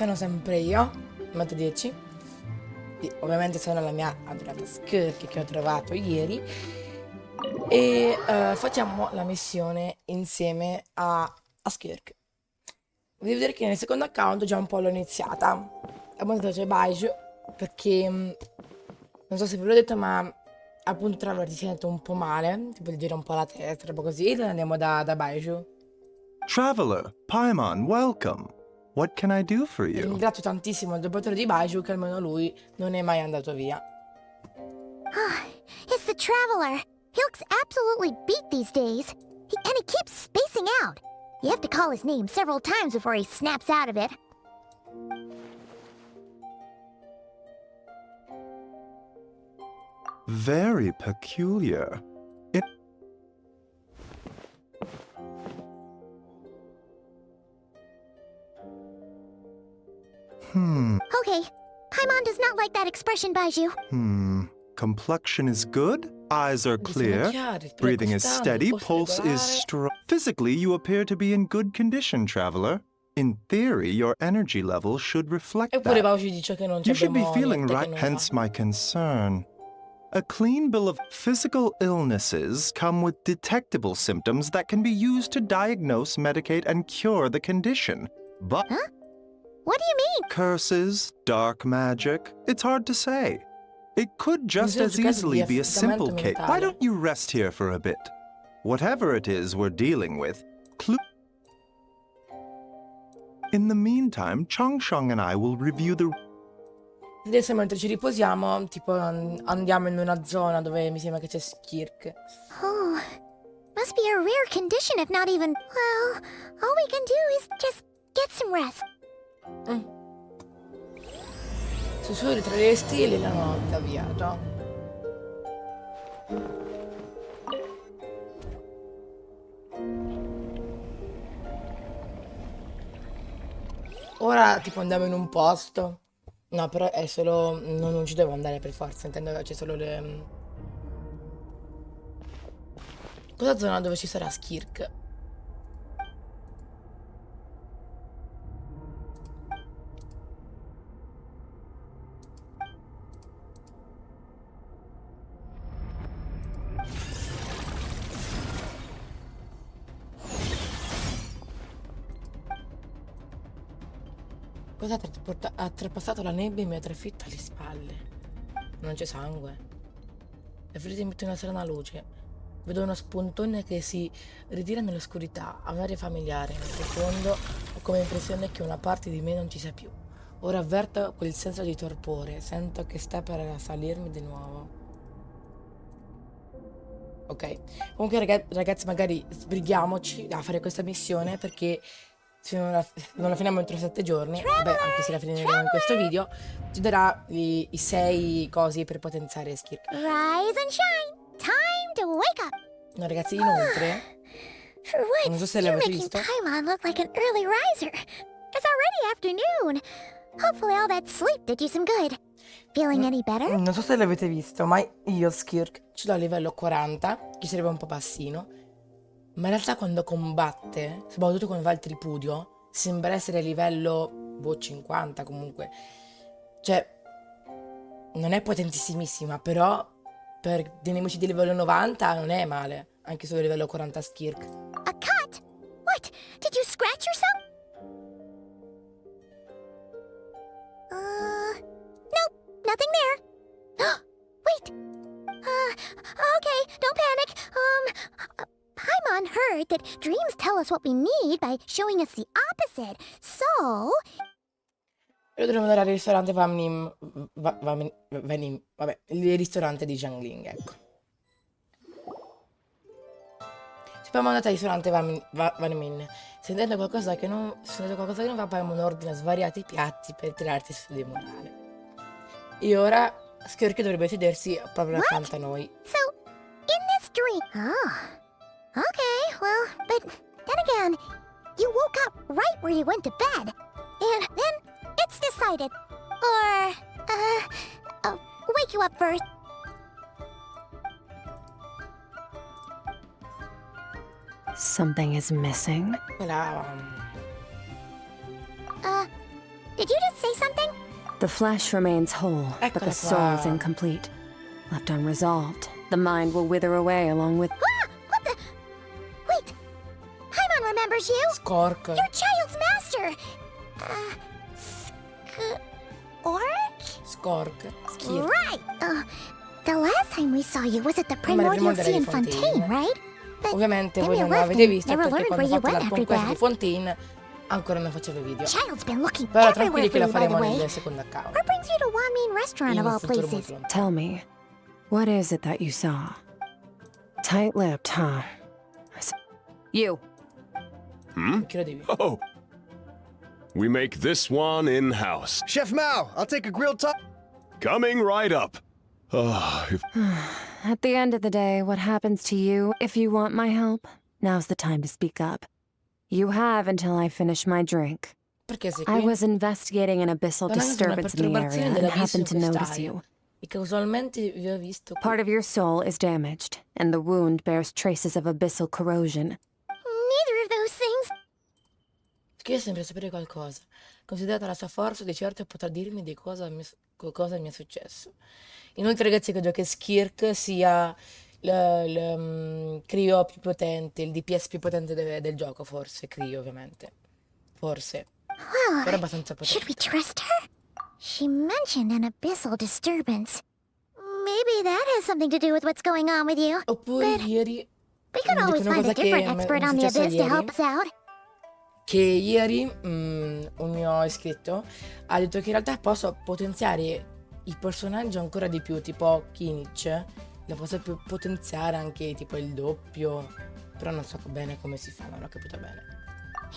sono sempre io, Matt 10. Ovviamente sono la mia adorata skirk che ho trovato ieri. E facciamo la missione insieme a skirk. Devo dire che nel secondo account già un po' l'ho iniziata. Appunto c'è Baiju, perché non so se ve l'ho detto, ma appunto Traveler ti sento un po' male, ti puoi girare un po' la testa, roba così, e andiamo da Baiju. Traveler, Paimon, welcome. What can I do for you? Ringrazio tantissimo il doppio di Baiju che almeno lui non è mai andato via. It's the Traveler. He looks absolutely beat these days. And he keeps spacing out. You have to call his name several times before he snaps out of it. Very peculiar. Okay, Paimon does not like that expression, Baiju. Complexion is good, eyes are clear, breathing is steady, pulse is strong. Physically, you appear to be in good condition, traveler. In theory, your energy level should reflect Eppure that. Baiju dice che non You should be abbiamo feeling niente che right, non hence va. my concern. A clean bill of physical illnesses come with detectable symptoms that can be used to diagnose, medicate, and cure the condition. But Huh? What do you mean? curses, dark magic, it's hard to say. It could just sono as giocati easily di be a simple affidamento case. mentale. Why don't you rest here for a bit? Whatever it is we're dealing with, in the meantime, Changsheng and I will review the... Adesso mentre ci riposiamo, tipo andiamo in una zona dove mi sembra che c'è skirk. Oh, must be a rare condition if not even... Well, all we can do is just get some rest. Sussurri tra le stelle e la notte avviato. Ora tipo andiamo in un posto. No, però è solo... non ci devo andare per forza, intendo che c'è solo le... Questa zona dove ci sarà skirk? Cosa ha trapassato la nebbia e mi ha trafitto alle spalle? Non c'è sangue. Le ferite emettono una strana luce. Vedo uno spuntone che si ritira nell'oscurità, a un'aria familiare. Nel profondo ho come impressione che una parte di me non ci sia più. Ora avverto quel senso di torpore, sento che sta per salirmi di nuovo. Ok, comunque ragazzi magari sbrighiamoci a fare questa missione perché se non la finiamo entro 7 giorni, vabbè, anche se la finiremo in questo video, ci darà i 6 cosi per potenziare skirk. Rise and shine. Time to wake up. No ragazzi, inoltre, For non so once, se you're l'avete making visto. Paimon look like an early riser. It's already afternoon. Hopefully all that sleep did you some good. Feeling any better? Non so se l'avete visto, ma io skirk ce l'ho a livello 40, che sarebbe un po' bassino, ma in realtà quando combatte, soprattutto quando va al tripudio, sembra essere a livello 50 comunque. Cioè, non è potentissimissima, però per dei nemici di livello 90 non è male, anche solo a livello 40 skirk. A cut? What? Did you scratch yourself? Nope, nothing there. Wait. Okay, don't panic. Paimon heard that dreams tell us what we need by showing us the opposite. So, Io dovremmo andare al ristorante vabbè, il ristorante di Jiangling, ecco. Siamo andati al ristorante Vanmin. Sentendo qualcosa che non va, Paimon ordina svariati piatti per tirarti su di morale. E ora Skirk dovrebbe sedersi proprio accanto a noi. so, in this dream... Oh, okay, well, but then again, you woke up right where you went to bed. And then it's decided. Or, I'll wake you up first. Something is missing? Quella... Did you say something? The flesh remains whole, but Eccola the soul is qua. incomplete. Left unresolved, the mind will wither away along with... Ah! What the? Wait. Paimon remembers you. Skirk. Your child's master. Skirk. Skirk. Right. The last time we saw you was at the Ma le prime Primordial delle Sea in Fontaine. Fontaine, right? But Ovviamente then voi you non left l'avete and visto never perché learned quando where ho you fatto went la after conquesta di that. Fontaine ancora non facevo video. Child's been looking Però everywhere tranquilli che for la you, by the faremo way. nel secondo account. What brings you to Wanmin Restaurant In of un all futuro molto places? lontano. Tell me, what is it that you saw? Tight-lipped, huh? You. Che lo devi? Oh. We make this one in-house. Chef Mao, I'll take a grilled top. Coming right up. Oh, if At the end of the day, what happens to you, if you want my help, now's the time to speak up. You have until I finish my drink. Perché sei I qui? was investigating an abyssal Sto andando su una disturbance in the area perturbazione and dell'abisso happened to in notice quest'area. you. E casualmente vi ho visto qui. Part of your soul is damaged, and the wound bears traces of abyssal corrosion. Neither of those things. Perché io sempre sapere qualcosa. Considerata la sua forza, di certo potrà dirmi di cosa cosa mi è successo. Inoltre, ragazzi, credo che Skirk sia il Crio più potente, il DPS più potente del gioco, forse. Crio, ovviamente. Forse. Però è abbastanza Should we potente. trust her? She mentioned an abyssal disturbance. Maybe that has something to do with what's going on with you. Oppure But ieri, we could mi always dicono find a cosa che different mi è expert on the successo abyss to help ieri. us out. Che ieri un mio iscritto ha detto che in realtà posso potenziare i personaggi ancora di più, tipo Kinich, la posso potenziare anche tipo il doppio, però non so bene come si fa, non ho capito bene.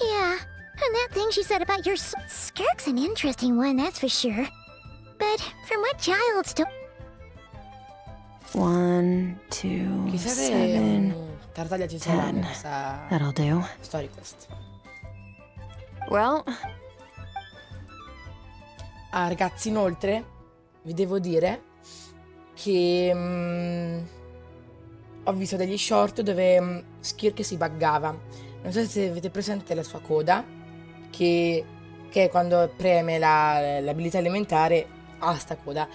Yeah, and that thing she said about your skirk's an interesting one, that's for sure. But from what Child's told... 1, 2, Chissà se 7. Tartaglia ci sarà in 10. questa That'll do. story quest. Well, Ah, ragazzi, inoltre vi devo dire che ho visto degli short dove Skirk si buggava. Non so se avete presente la sua coda, che quando preme l'abilità elementare ha sta coda.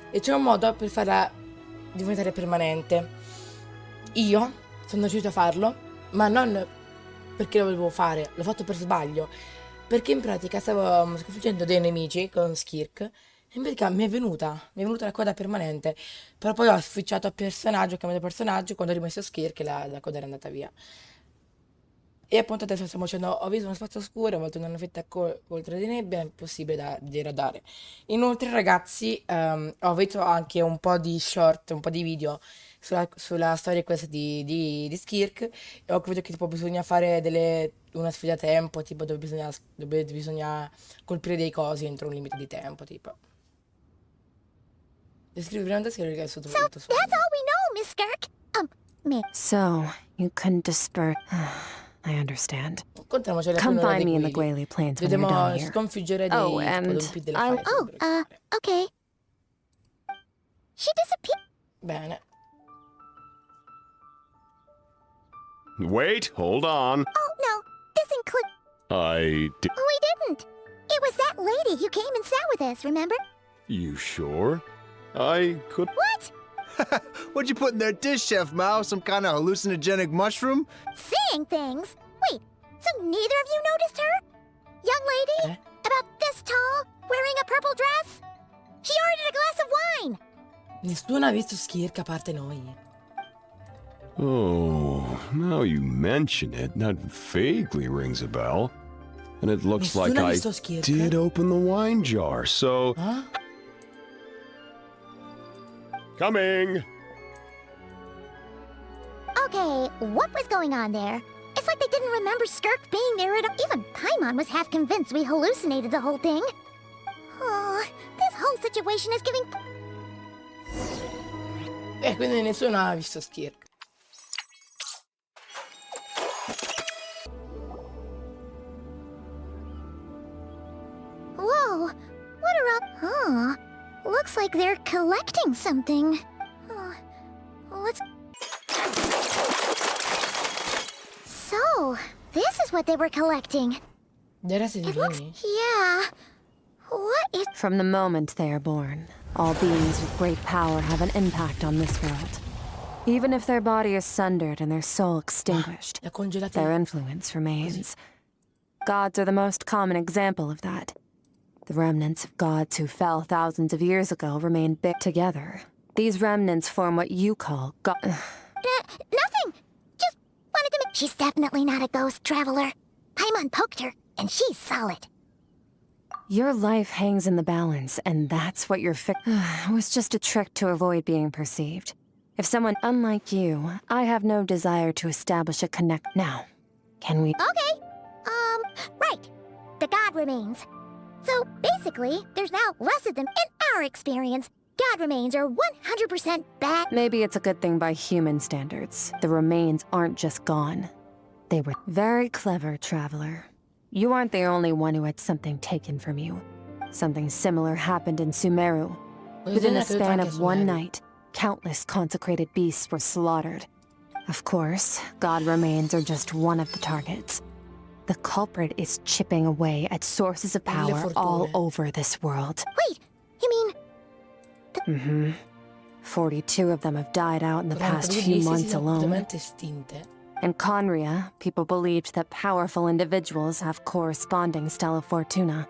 E c'è un modo per farla diventare permanente. Io sono riuscito a farlo, ma non perché lo volevo fare, l'ho fatto per sbaglio. Perché in pratica stavo sconfiggendo dei nemici con Skirk e in pratica mi è venuta la coda permanente. Però poi ho switchato a personaggio, ho cambiato personaggio, quando ho rimesso Skirk la coda era andata via. E appunto adesso stiamo facendo, ho visto uno spazio oscuro, a volte una nuvetta oltre di nebbia, è impossibile da diradare. Inoltre ragazzi, ho visto anche un po' di short, un po' di video sulla storia questa di Skirk e ho capito che tipo bisogna fare una sfida a tempo, tipo dove bisogna colpire dei cosi entro un limite di tempo, tipo. Descrivi prima da scrivere che è sotto So, that's all we know, Miss Skirk. Me. so you couldn't disperse. I understand. Contiamoci le Come alcune find me in the guili. Gwaley Plains when you're Dobbiamo done here. sconfiggere dei Oh, tipo and doppi delle I'll- fare. Oh, okay. She disappeared. Bene. wait, hold on. Oh, no, this includes... I di- We didn't. It was that lady who came and sat with us, remember? You sure? I could. What? What'd you put in their dish, Chef Mao? Some kind of hallucinogenic mushroom? Seeing things? Wait, so neither of you noticed her? Young lady? Eh? About this tall, wearing a purple dress? She ordered a glass of wine. Nessuno ha visto Skirk a parte noi. Oh, now you mention it, that vaguely rings a bell. And it looks Nessuno like ha I visto Skirk? did open the wine jar, so. Ah? Coming! Okay, what was going on there? It's like they didn't remember Skirk being there at all. Even Paimon was half convinced we hallucinated the whole thing. Oh, this whole situation is giving... Quindi nessuno ha visto Skirk. Whoa, what are all... Huh, looks like they're collecting something. Let's... So, this is what they were collecting. Dei resti It looks... divini? Yeah. What is... From the moment they are born, all beings with great power have an impact on this world. Even if their body is sundered and their soul extinguished, li ha congelati their influence remains. Gods are the most common example of that. The remnants of gods who fell thousands of years ago remain big together. These remnants form what you call nothing! Just wanted to make... She's definitely not a ghost traveler. Paimon poked her, and she's solid. Your life hangs in the balance, and that's what your It was just a trick to avoid being perceived. If someone unlike you, I have no desire to establish a connect. Now, can we... Okay. Right. The god remains. So, basically, there's now less of them in our experience. God remains are 100% bad. Maybe it's a good thing by human standards. The remains aren't just gone. They were very clever, traveler. You aren't the only one who had something taken from you. Something similar happened in Sumeru. Within the span of one night, countless consecrated beasts were slaughtered. Of course, god remains are just one of the targets. The culprit is chipping away at sources of power all over this world. Wait, you mean... 42 of them have died out in the past few months alone. In Conria, people believed that powerful individuals have corresponding Stella Fortuna,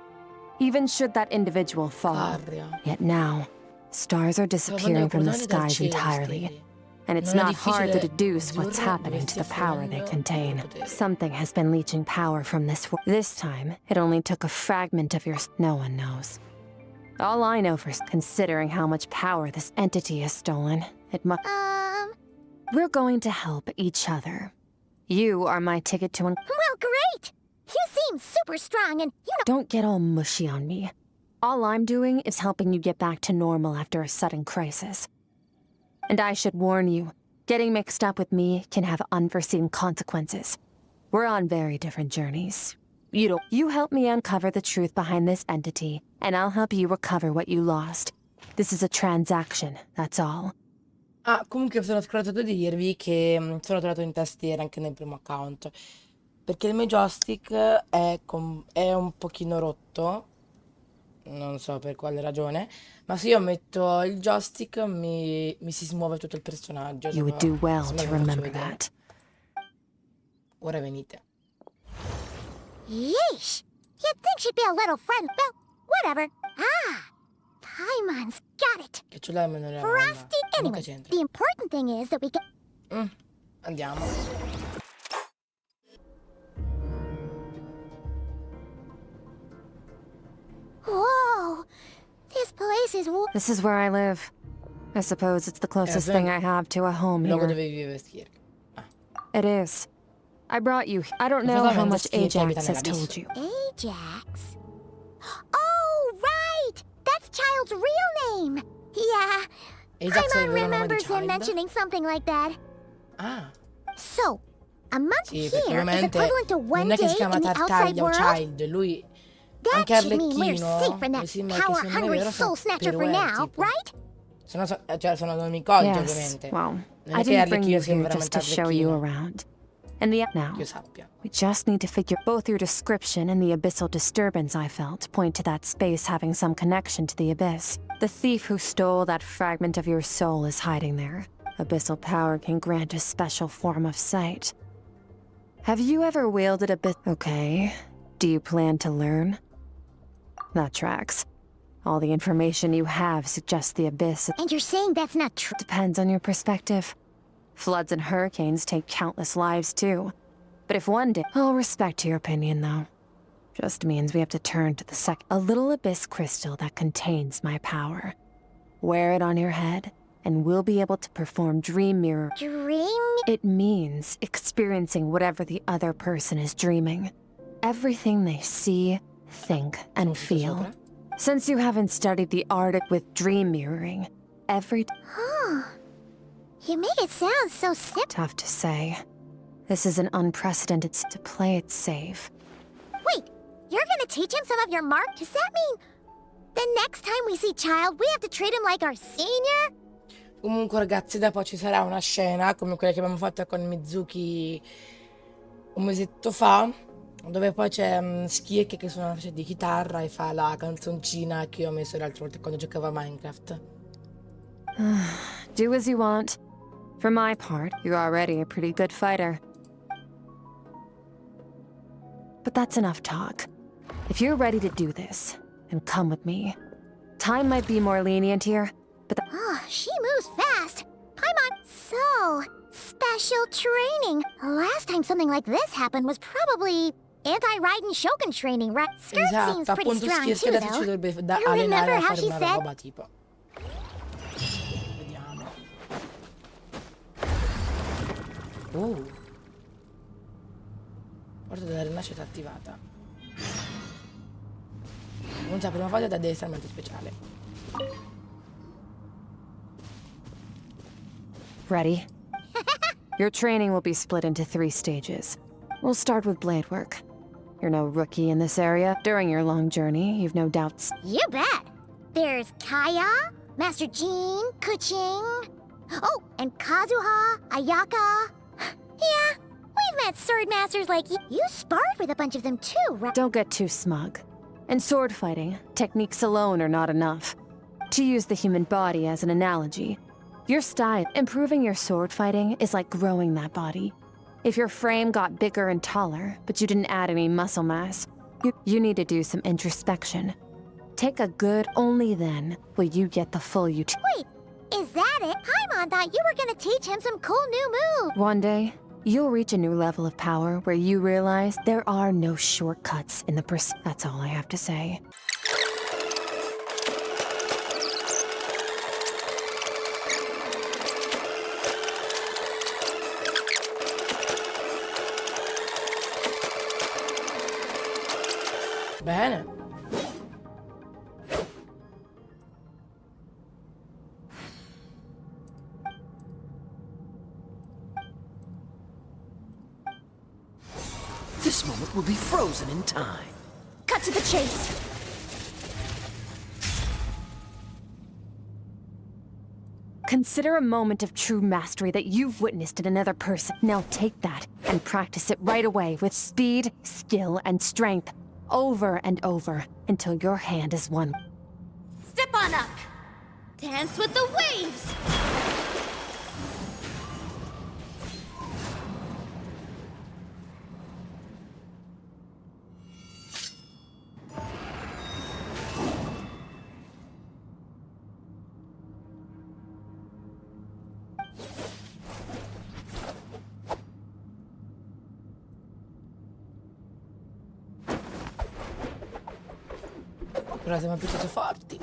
even should that individual fall. Yet now, stars are disappearing from the skies entirely, and it's not hard to deduce what's happening to the power they contain. Something has been leeching power from this world. This time, it only took a fragment of your... No one knows. All I know for considering how much power this entity has stolen, it must... We're going to help each other. You are my ticket to Well, great! You seem super strong and you know... Don't get all mushy on me. All I'm doing is helping you get back to normal after a sudden crisis. And I should warn you, getting mixed up with me can have unforeseen consequences. We're on very different journeys. You help me uncover the truth behind this entity, and I'll help you recover what you lost. This is a transaction, that's all. Ah, comunque sono scordato di dirvi che sono tornato in tastiera anche nel primo account. Perché il mio joystick è un pochino rotto. Non so per quale ragione. Ma se io metto il joystick mi si smuove tutto il personaggio. You would do well to remember that. Ora venite. Yeesh! You'd think she'd be a little friend. Well, whatever. Ah! Paimon's got it. Che ce l'hai meno Frosty. Anyway, the important thing is that we get... Andiamo. Whoa! This place is... This is where I live. I suppose it's the closest thing I have to a home Luogo here. dove vive skirk. It is. I brought you. I don't know how much Ajax has told you. Ajax? Oh, right! That's Child's real name! Yeah. Ajax è il Paimon vero nome di remembers him Child? mentioning something like that. Ah, So, a month sì, here perché is ovviamente equivalent to one non è che day si chiama in the outside Tartaglia o world? Child, lui That anche should mean we're Arlecchino, safe from mi that sembra che se non è power-hungry vero soul sono snatcher for Peruè, now, tipo. right? Cioè sono nomi coggi Yes, ovviamente. well, Non I è che didn't bring Arlecchino you sia here just veramente to show you Arlecchino, around. And now, che io sappia. we just need to figure both your description and the abyssal disturbance I felt point to that space having some connection to the abyss. The thief who stole that fragment of your soul is hiding there. Abyssal power can grant a special form of sight. Have you ever wielded a bit? Okay. Do you plan to learn? That tracks. All the information you have suggests the abyss. And you're saying that's not true? Depends on your perspective. Floods and hurricanes take countless lives too. But if one day... I'll respect your opinion though. Just means we have to turn to the a little abyss crystal that contains my power. Wear it on your head, and we'll be able to perform dream mirror. Dream? It means experiencing whatever the other person is dreaming. Everything they see, think, and feel. Since you haven't studied the art with dream mirroring, Huh. You make it sound so simple. Tough to say. This is an unprecedented to play it safe. Wait, you're gonna teach him some of your mark? Does that mean the next time we see Child, we have to treat him like our senior? Comunque ragazzi, dopo ci sarà una scena come quella che abbiamo fatto con Mizuki un mesetto fa, Dove poi c'è Skirk che suona una specie di chitarra e fa la canzoncina che io ho messo le altre volte quando giocavo a Minecraft. Do as you want. For my part, you're already a pretty good fighter. But that's enough talk. If you're ready to do this, then come with me. Time might be more lenient here, but Oh, she moves fast. Paimon, so special training. Last time something like this happened was probably anti-Raiden Shogun training, right? Skirk seems Esatto, pretty appunto strong Skirk too, adesso ci though. dovrebbe You allenare remember a how fare she una said? roba tipo. Vediamo. Porta della rinascita attivata. Non sa, prima fase da addestramento speciale. ready? Your training will be split into 3 stages. We'll start with blade work. You're no rookie in this area. During your long journey, you've no doubts. You bet. There's Kaya, Master Jean, Kuching. Oh, and Kazuha, Ayaka. Yeah, we've met sword masters like you. You sparred with a bunch of them too, right? Don't get too smug. In sword fighting, techniques alone are not enough. To use the human body as an analogy, your style, improving your sword fighting is like growing that body. If your frame got bigger and taller, but you didn't add any muscle mass, you need to do some introspection. Take a good, only then will you get the full utility. Wait, is that it? Paimon thought you were gonna teach him some cool new move. One day, you'll reach a new level of power where you realize there are no shortcuts in the pursuit. That's all I have to say. Bene. This moment will be frozen in time. Cut to the chase. Consider a moment of true mastery that you've witnessed in another person. Now take that and practice it right away with speed, skill, and strength, over and over, until your hand is one. Step on up. Dance with the waves. Però siamo piuttosto forti.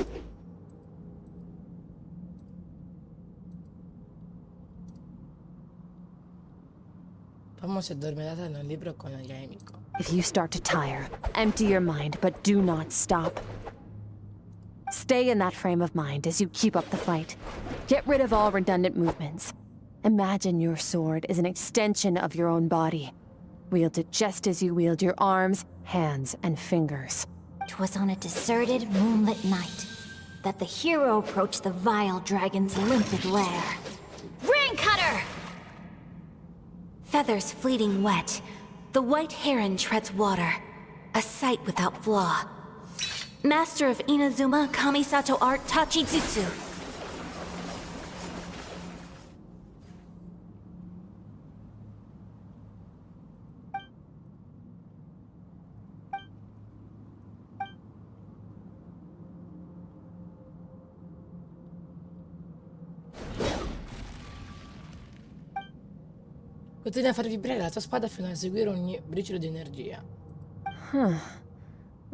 Vamo si è addormentata nel libro con gli amico. If you start to tire, empty your mind, but do not stop. Stay in that frame of mind as you keep up the fight. Get rid of all redundant movements. Imagine your sword is an extension of your own body. Wield it just as you wield your arms, hands, and fingers. 'Twas on a deserted, moonlit night that the hero approached the vile dragon's limpid lair. Ring cutter! Feathers fleeting wet, the white heron treads water, a sight without flaw. Master of Inazuma Kamisato art Tachijutsu. Continua a far vibrare la tua spada fino a eseguire ogni briciolo di energia.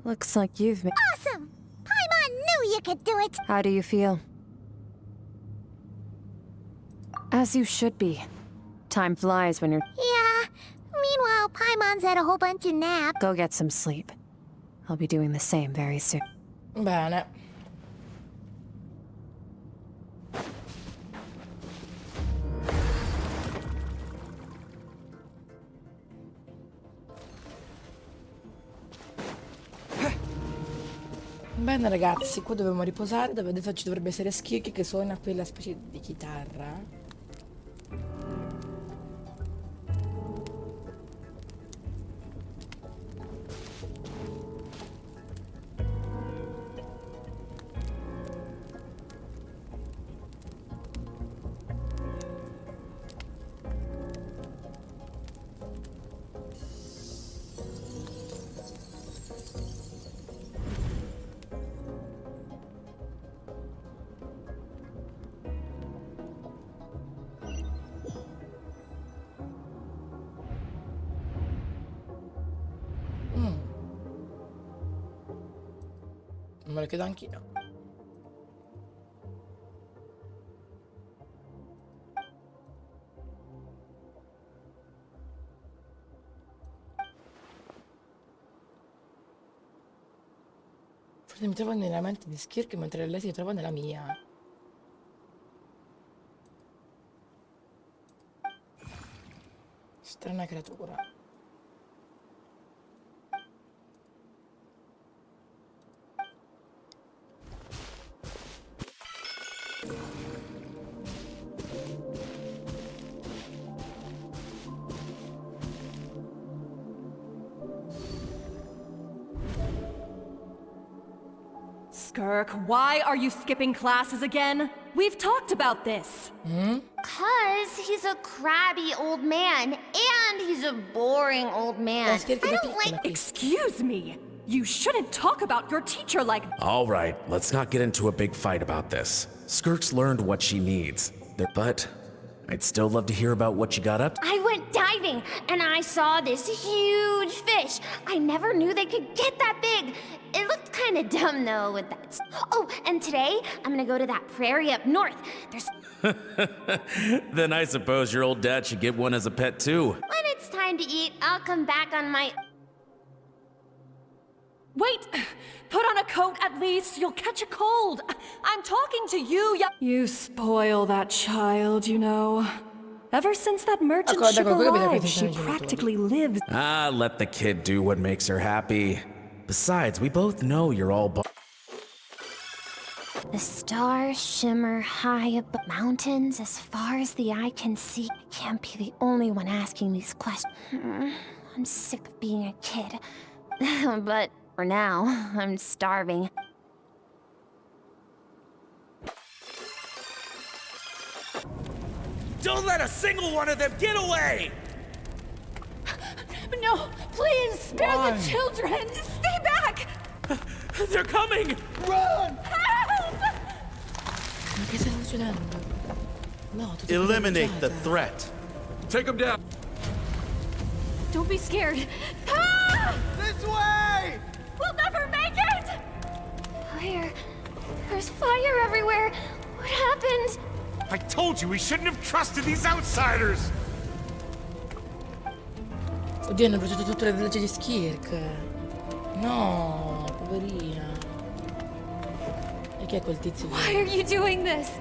Looks like you've made... Awesome! Paimon knew you could do it. How do you feel? As you should be. Time flies when you're... Yeah. Meanwhile, Paimon's had a whole bunch of naps. Go get some sleep. I'll be doing the same very soon. Bene. Bene ragazzi, qua dobbiamo riposare, dove adesso ci dovrebbe essere Skirk che suona quella specie di chitarra. Me lo chiedo anch'io. Forse mi trovo nella mente di Skirk mentre lei si trova nella mia. Strana creatura. Skirk, why are you skipping classes again? We've talked about this. 'Cause he's a crabby old man, and he's a boring old man. I don't like. Excuse me. You shouldn't talk about your teacher like. All right, let's not get into a big fight about this. Skirk's learned what she needs, but I'd still love to hear about what you got up to. I went diving, and I saw this huge fish. I never knew they could get that big. It looked kind of dumb, though, with that. Oh, and today, I'm gonna go to that prairie up north. There's. Then I suppose your old dad should get one as a pet, too. When it's time to eat, I'll come back on my. Wait! Put on a coat at least. You'll catch a cold. I'm talking to you, You spoil that child, you know. Ever since that merchant ship arrived, she practically lives. Ah, let the kid do what makes her happy. Besides, we both know you're all The stars shimmer high above mountains as far as the eye can see. I can't be the only one asking these questions. I'm sick of being a kid. But for now, I'm starving. Don't let a single one of them get away! No, please, spare the children! Stay back! They're coming! Run! Help! Ma che sta succedendo? No, tutto Eliminate the threat. Take them down. Don't be scared. Ah! This way! We'll never make it! Fire. There's fire everywhere. What happened? I told you we shouldn't have trusted these outsiders! Oddio, hanno bruciato tutto il villaggio di Skirk. No, poverina. E chi è quel tizio? Why are you doing this?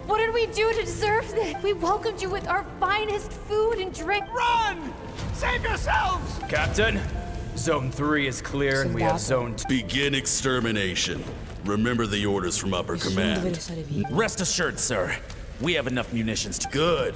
What did we do to deserve this? We welcomed you with our finest food and drink. Run! Save yourselves! Captain, Zone 3 is clear and we have Zone 2. Begin extermination. Remember the orders from upper command. Rest assured, sir. We have enough munitions to... Good.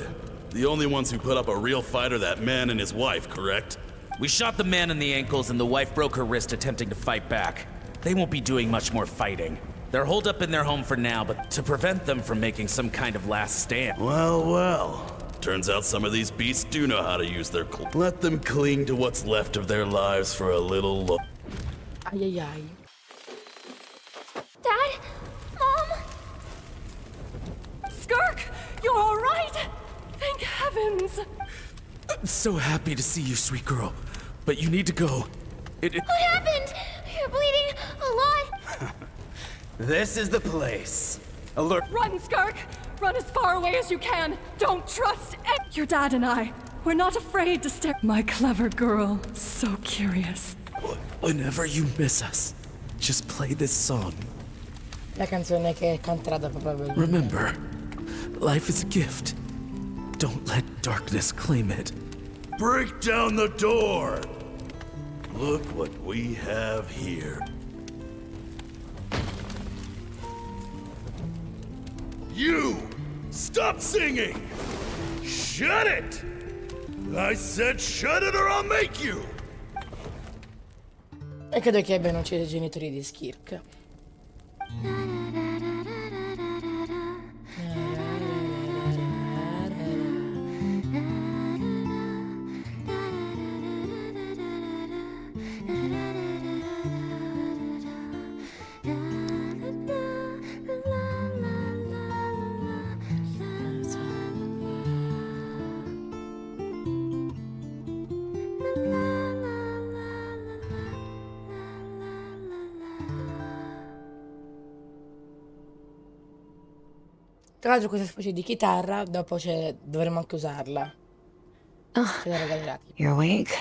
The only ones who put up a real fight are that man and his wife, correct? We shot the man in the ankles and the wife broke her wrist attempting to fight back. They won't be doing much more fighting. They're holed up in their home for now, but to prevent them from making some kind of last stand. Well, well. Turns out some of these beasts do know how to use their Let them cling to what's left of their lives for a little look. Ai ai ai. Dad? Mom? Skirk, you're all right? Thank heavens. I'm so happy to see you, sweet girl. But you need to go. What happened? You're bleeding a lot. This is the place. Alert. Run, Skirk! Run as far away as you can. Don't trust your dad and I. We're not afraid to stare. My clever girl, so curious. Whenever you miss us, just play this song. La canzone che canterà dopo probabilmente. Remember, life is a gift. Don't let darkness claim it. Break down the door! Look what we have here. You! Stop singing! Shut it! I said shut it or I'll make you! E credo che abbiano ucciso i genitori di Skirk. Tra l'altro questa specie di chitarra, dopo dovremmo anche usarla. Ce la regalerà. You're awake?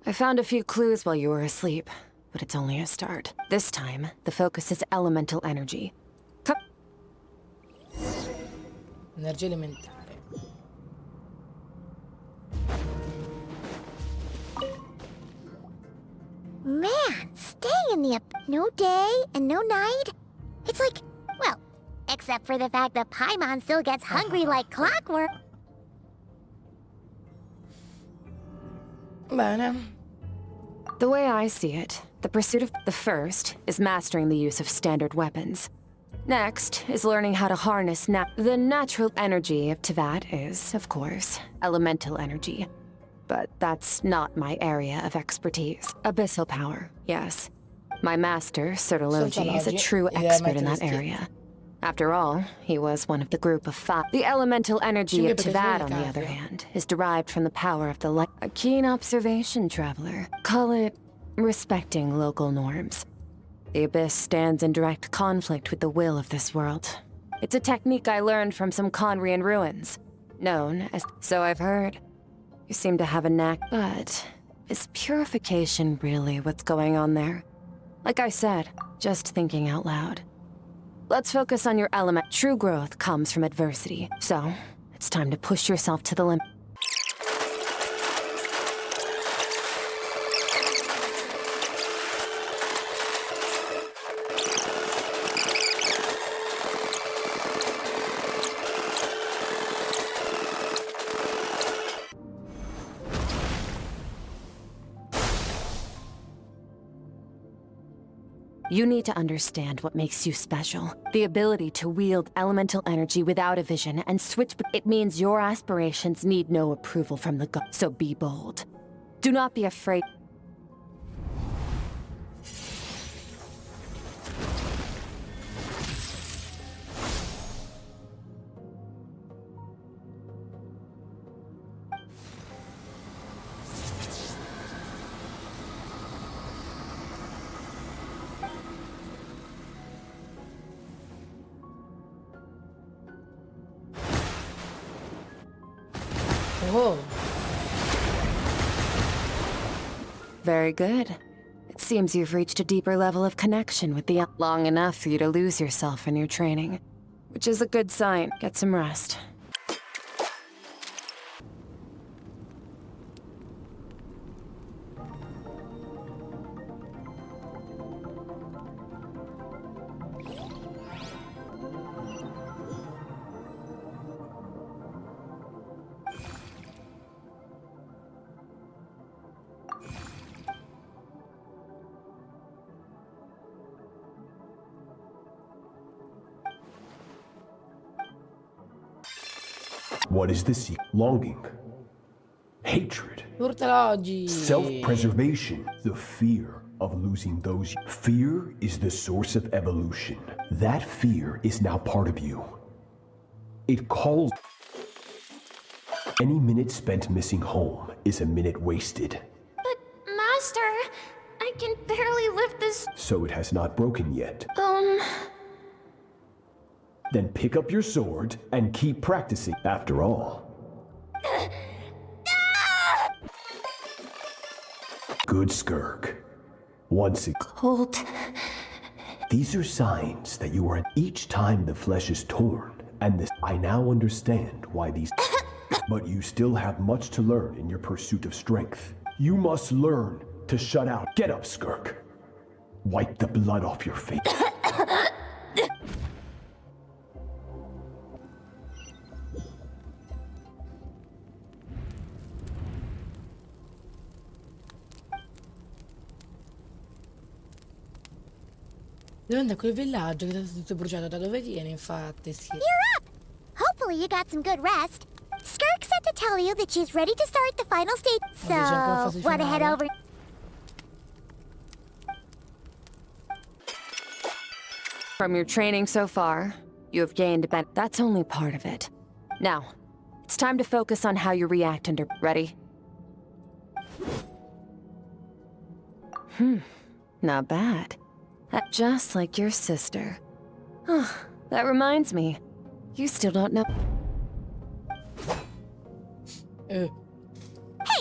I found a few clues while you were asleep, but it's only a start. This time, the focus is elemental energy. Energia elementare. Man, staying in the no day and no night? It's like, well, except for the fact that Paimon still gets hungry like clockwork. Bene. The way I see it, the pursuit of the first is mastering the use of standard weapons. Next is learning how to harness the natural energy of Teyvat is, of course, elemental energy. But that's not my area of expertise. Abyssal power, yes. My master, Sertologi, is a true expert in that area. After all, he was one of the group of 5. The elemental energy of Teyvat, on the other hand, is derived from the power of the light. A keen observation, traveler. Call it respecting local norms. The Abyss stands in direct conflict with the will of this world. It's a technique I learned from some Conrian ruins, known as... So I've heard. You seem to have a knack, but is purification really what's going on there? Like I said, just thinking out loud. Let's focus on your element. True growth comes from adversity, so it's time to push yourself to the limit. You need to understand what makes you special. The ability to wield elemental energy without a vision and switch. It means your aspirations need no approval from the gods, so be bold. Do not be afraid. Oh. Very good. It seems you've reached a deeper level of connection with the long enough for you to lose yourself in your training. Which is a good sign. Get some rest. What is this? Longing, hatred, Urtala oggi. self-preservation, the fear of losing those. Fear is the source of evolution. That fear is now part of you. It calls. Any minute spent missing home is a minute wasted. But, Master, I can barely lift this. So it has not broken yet. Then pick up your sword and keep practicing. After all. Good skirk. Once again. Cold. These are signs that you are. Each time the flesh is torn, and this. I now understand why these. But you still have much to learn in your pursuit of strength. You must learn to shut out. Get up, skirk. Wipe the blood off your face. Devo andare a quel villaggio che è stato tutto bruciato. Da dove viene, infatti? Sì. You're up! Hopefully you got some good rest. Skirk said to tell you that she's ready to start the final stage. So, wanna head over? From your training so far, you have gained that's only part of it. Now, it's time to focus on how you react under. Ready? Not bad. Just like your sister. That reminds me. You still don't know. Hey,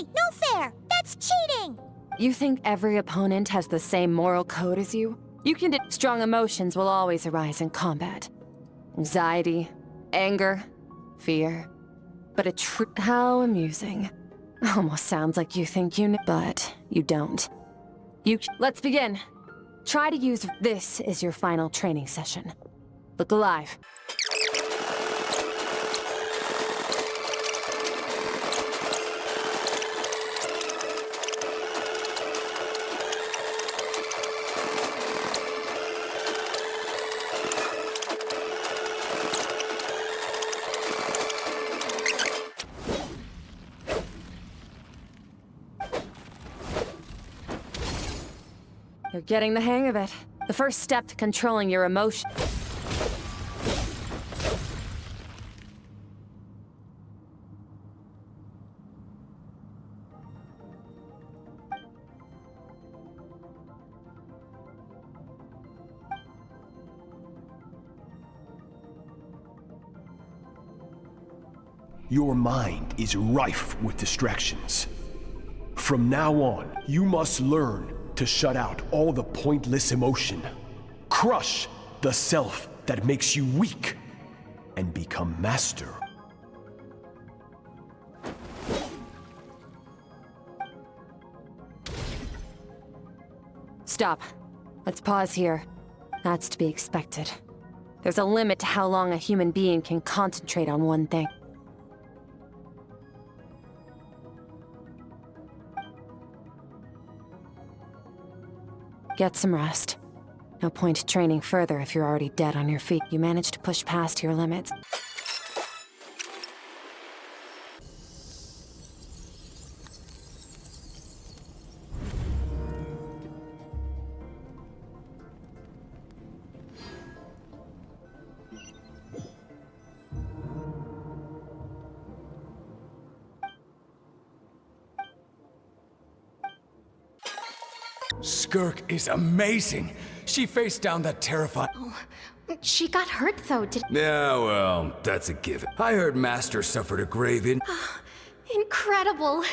no fair! That's cheating! You think every opponent has the same moral code as you? You can strong emotions will always arise in combat. Anxiety, anger, fear. But how amusing. Almost sounds like you think you know, but you don't. Let's begin. Try to use this as your final training session. Look alive. You're getting the hang of it. The first step to controlling your emotion. Your mind is rife with distractions. From now on, you must learn to shut out all the pointless emotion. Crush the self that makes you weak, and become master. Stop. Let's pause here. That's to be expected. There's a limit to how long a human being can concentrate on one thing. Get some rest. No point training further if you're already dead on your feet. You managed to push past your limits. Skirk is amazing. She faced down that terrifying... Oh, she got hurt though, Yeah, well, that's a given. I heard Master suffered a grave Incredible.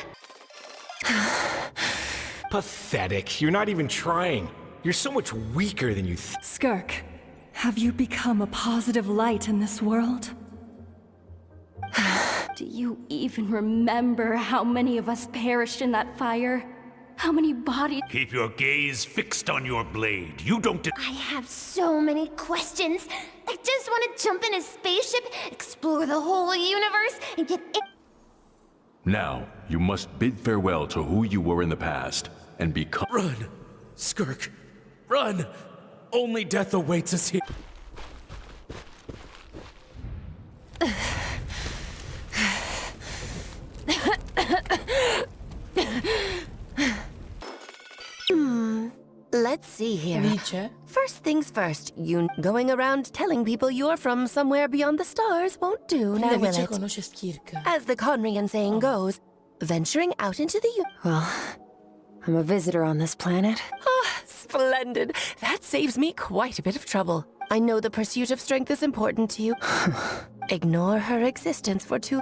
Pathetic. You're not even trying. You're so much weaker than you Skirk, have you become a positive light in this world? Do you even remember how many of us perished in that fire? How many bodies? Keep your gaze fixed on your blade. You don't... I have so many questions. I just want to jump in a spaceship, explore the whole universe, and get... Now, you must bid farewell to who you were in the past, and become... Run! Skirk! Run! Only death awaits us here. Let's see here. First things first, you going around telling people you're from somewhere beyond the stars won't do, now will it? As the Conrian saying goes, venturing out into the Well, I'm a visitor on this planet. Oh, splendid. That saves me quite a bit of trouble. I know the pursuit of strength is important to you. Ignore her existence for too...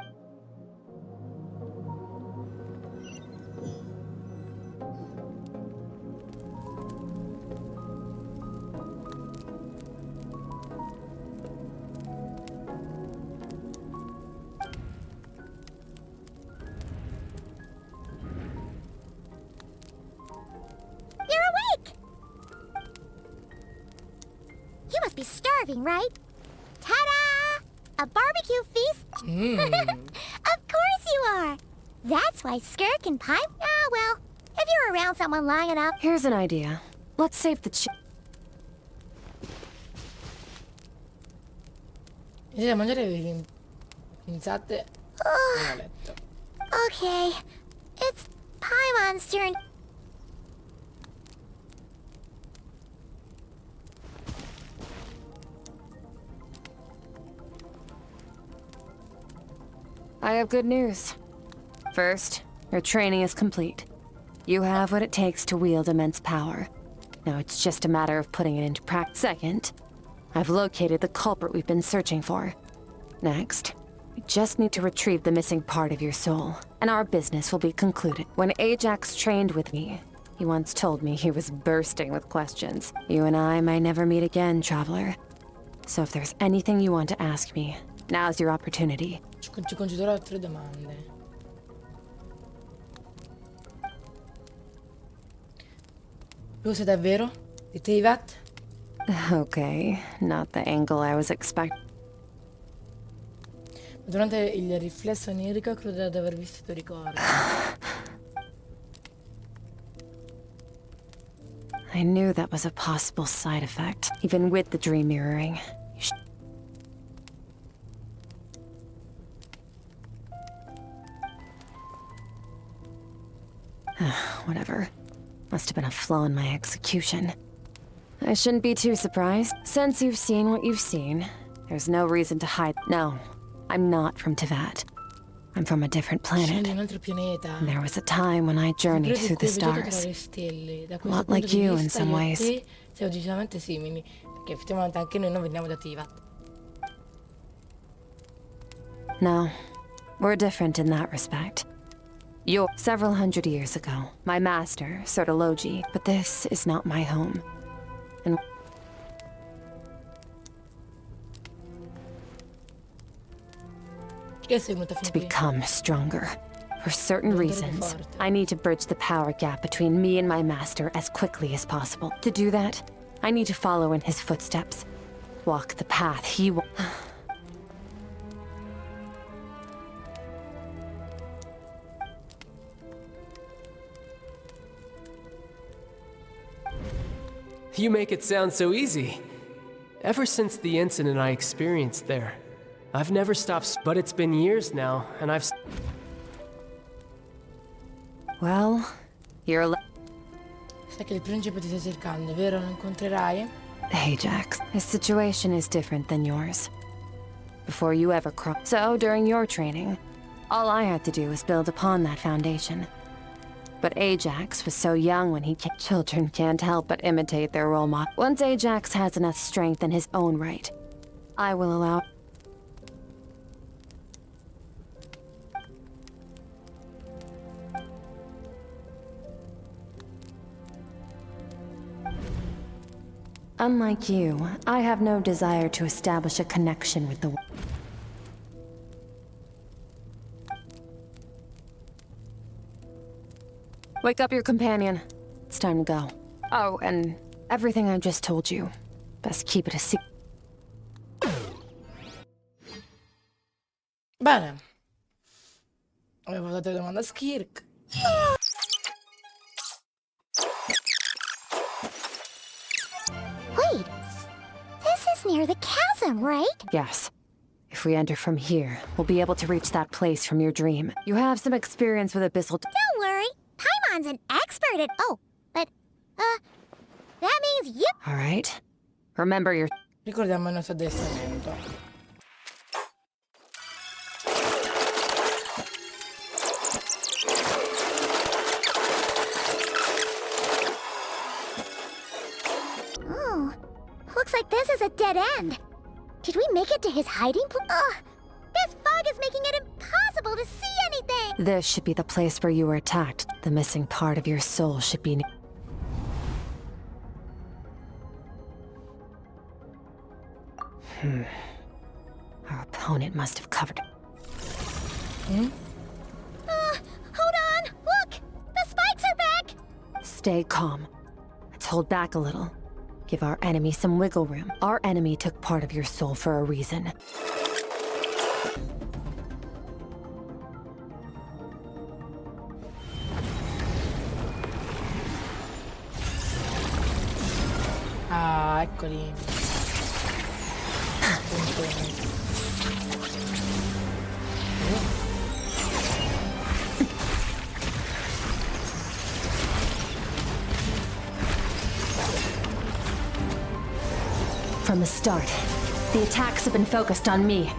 Right? Ta-da! A barbecue feast? Of course you are! That's why Skirk and Pipe... Ah, well, if you're around someone long enough... Here's an idea. Let's save the Invece di mangiare le pinzate a letto. Okay, it's Paimon's turn. I have good news. First, your training is complete. You have what it takes to wield immense power. Now it's just a matter of putting it into practice. Second, I've located the culprit we've been searching for. Next, we just need to retrieve the missing part of your soul, and our business will be concluded. When Ajax trained with me, he once told me he was bursting with questions. You and I might never meet again, traveler. So if there's anything you want to ask me, now's your opportunity. Ci concederò 3 domande. Lo sai davvero? Di Teyvat? Okay, not the angle I was expecting. Durante il riflesso onirico credo di aver visto i tuoi ricordi. I knew that was a possible side effect, even with the dream mirroring. Whatever. Must have been a flaw in my execution. I shouldn't be too surprised. Since you've seen what you've seen, there's no reason to hide. No, I'm not from Teyvat. I'm from a different planet. And there was a time when I journeyed through the stars. A lot like you in some ways. Siamo decisamente simili, perché effettivamente anche noi non veniamo da Teyvat. No, we're different in that respect. You're several hundred years ago, my master, Sertologi, but this is not my home. And to become stronger. For certain reasons, I need to bridge the power gap between me and my master as quickly as possible. To do that, I need to follow in his footsteps. Walk the path he walked. You make it sound so easy. Ever since the incident I experienced there, I've never stopped, but it's been years now, and I've... Well, you're... Sai che il principe ti sta cercando, vero? Lo incontrerai? Ajax, his situation is different than yours. Before you ever cross... So, during your training, all I had to do was build upon that foundation. But Ajax was so young when he came. Children can't help but imitate their role model. Once Ajax has enough strength in his own right, I will allow... Unlike you, I have no desire to establish a connection with the... Wake up your companion. It's time to go. Oh, and everything I just told you. Best keep it a secret. Bene. Avevo dato la domanda a Skirk. Wait. This is near the chasm, right? Yes. If we enter from here, we'll be able to reach that place from your dream. You have some experience with abyssal... Don't worry. Paimon's an expert at... Oh, but, that means you... All right. Remember your... Ricordiamo il nostro addestramento. Oh, looks like this is a dead end. Did we make it to his hiding place? Ugh, this fog is making it impossible to see anything! This should be the place where you were attacked. The missing part of your soul should be... Our opponent must have covered... Hold on! Look! The spikes are back! Stay calm. Let's hold back a little. Give our enemy some wiggle room. Our enemy took part of your soul for a reason. Ah, eccoli. From the start, the attacks have been focused on me.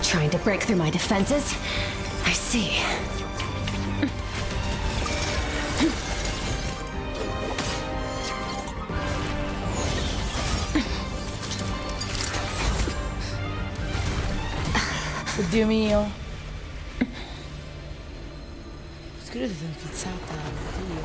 Trying to break through my defenses? I see. Oddio mio. Scusa se sono fizzata, oddio.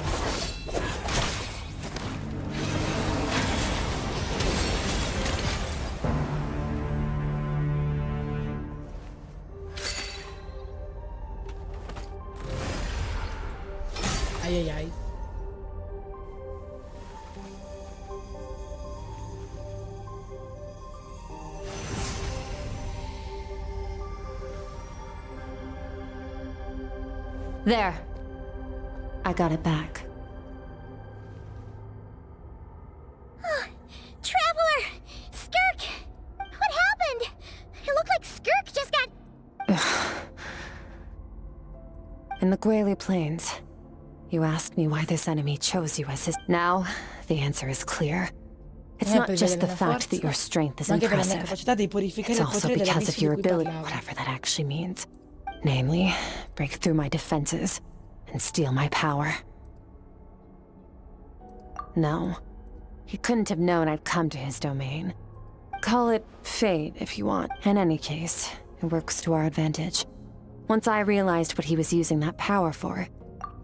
Ai ai ai. There. I got it back. Traveler! Skirk! What happened? It looked like Skirk just got... In the Gwali Plains, you asked me why this enemy chose you as his... Now, the answer is clear. It's not just the fact that your strength is impressive. It's also because of your ability, whatever that actually means. Namely, break through my defenses and steal my power. No, he couldn't have known I'd come to his domain. Call it fate if you want. In any case, it works to our advantage. Once I realized what he was using that power for,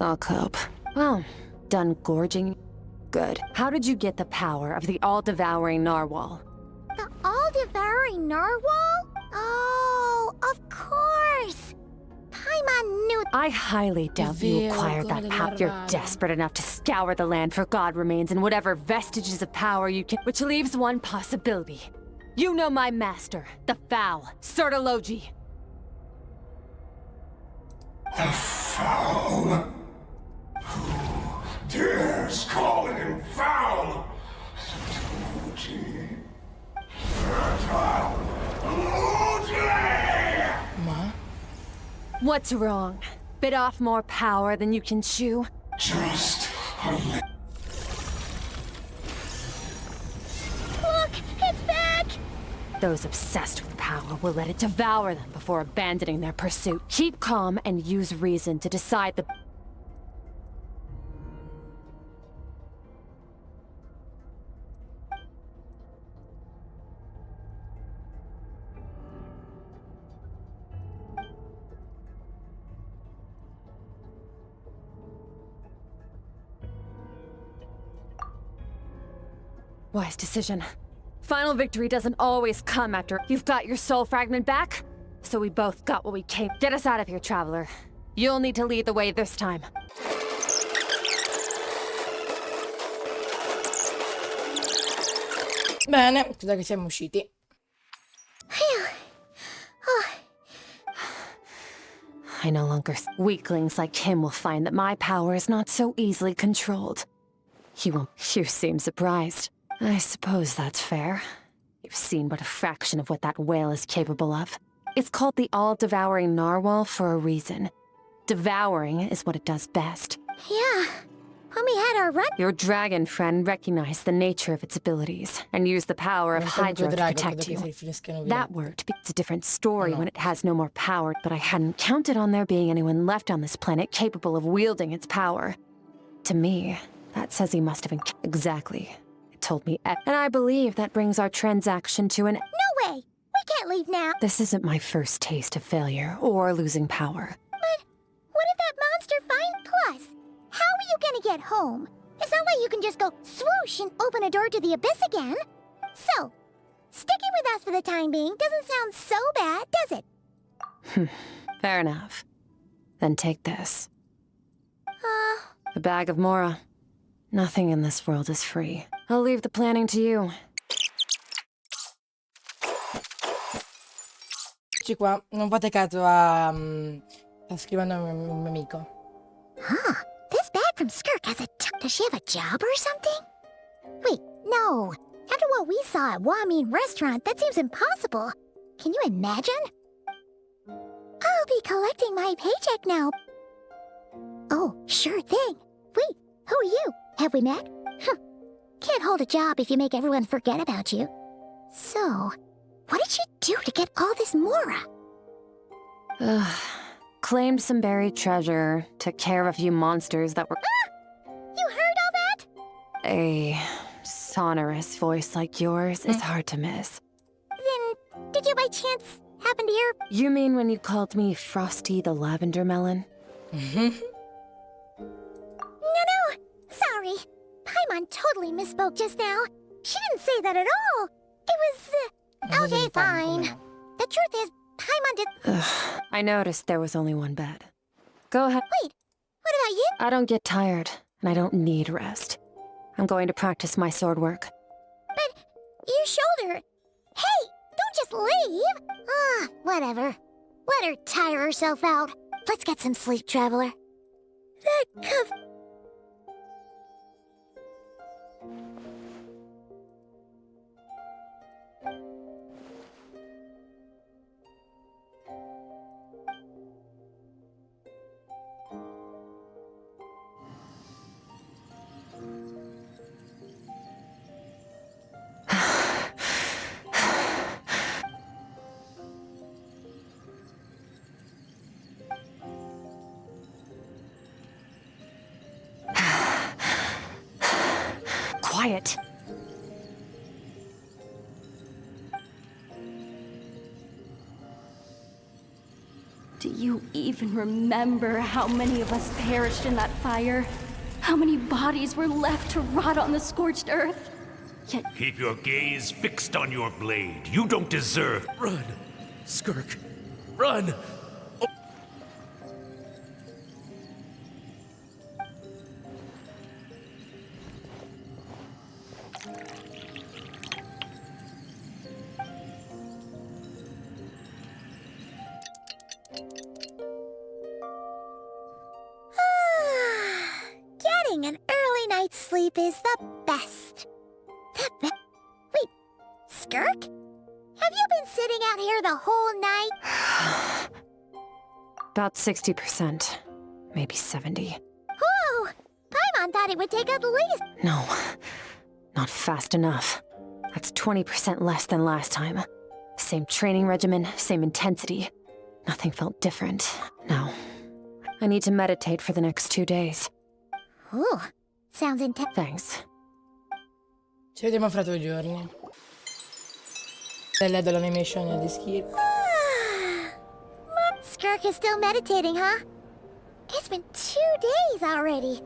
I'll cope. Well, done gorging? Good. How did you get the power of the all-devouring narwhal? The all-devouring narwhal? Oh, of course! Paimon knew... I highly doubt you acquired that power. You're desperate enough to scour the land for god remains and whatever vestiges of power you can... Which leaves one possibility. You know my master, the Foul, Sertologi. The Foul? Who dares call him Foul? Sertologi. Ma? What's wrong? Bit off more power than you can chew? Just a little. Look! It's back! Those obsessed with power will let it devour them before abandoning their pursuit. Keep calm and use reason to decide the... Wise decision. Final victory doesn't always come after you've got your soul fragment back. So we both got what we came. Get us out of here, traveler. You'll need to lead the way this time. Bene, credo che siamo usciti. I no longer... Weaklings like him will find that my power is not so easily controlled. He won't... You seem surprised. I suppose that's fair. You've seen but a fraction of what that whale is capable of. It's called the all-devouring narwhal for a reason. Devouring is what it does best. Yeah. When we had our run... Your dragon friend recognized the nature of its abilities and used the power of Hydra to protect you. That worked. It's a different story when it has no more power, but I hadn't counted on there being anyone left on this planet capable of wielding its power. To me, that says he must have been... Exactly. It told me... And I believe that brings our transaction to an... No way! We can't leave now! This isn't my first taste of failure or losing power. But what if that monster finds... Plus, how are you gonna get home? It's not like you can just go swoosh and open a door to the abyss again. So, sticking with us for the time being doesn't sound so bad, does it? Fair enough. Then take this. A bag of Mora. Nothing in this world is free. I'll leave the planning to you. Eccoci qua, non fate caso a... sta scrivendo un mio amico. Huh, this bag from Skirk has a... Does she have a job or something? Wait, no. After what we saw at Wamin Restaurant, that seems impossible. Can you imagine? I'll be collecting my paycheck now. Oh, sure thing. Wait, who are you? Have we met? Can't hold a job if you make everyone forget about you. So, what did she do to get all this Mora? Claimed some buried treasure, took care of a few monsters that were... You heard all that? A sonorous voice like yours is hard to miss. Then, did you by chance happened here? You mean when you called me Frosty the Lavender Melon? No, sorry. Paimon totally misspoke just now. She didn't say that at all. It was, okay, fine. The truth is, Paimon did... Ugh, I noticed there was only one bed. Go ahead. Wait, what about you? I don't get tired, and I don't need rest. I'm going to practice my sword work. But your shoulder... Hey, don't just leave! Whatever. Let her tire herself out. Let's get some sleep, Traveler. That cover... Quiet. Do you even remember how many of us perished in that fire? How many bodies were left to rot on the scorched earth? Yet... Keep your gaze fixed on your blade. You don't deserve... Run! Skirk! Run! Getting an early night's sleep is the best. Wait, Skirk? Have you been sitting out here the whole night? About 60%. Maybe 70. Whoa! Paimon thought it would take at least... No, not fast enough. That's 20% less than last time. Same training regimen, same intensity. Nothing felt different. No. I need to meditate for the next 2 days. Ooh, sounds intense. Thanks. Ci vediamo fra 2 giorni. Lei della missione di skirk. Skirk is still meditating, huh? It's been 2 days already.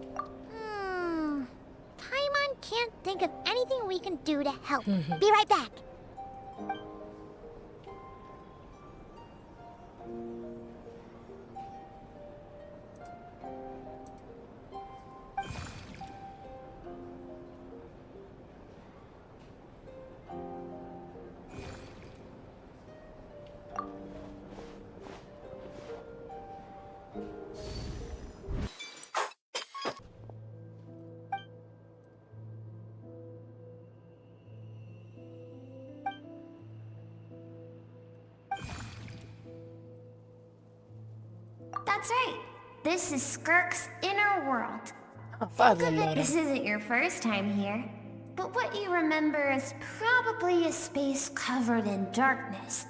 Paimon can't think of anything we can do to help. Be right back. That's right. This is Skirk's inner world. This isn't your first time here, but what you remember is probably a space covered in darkness.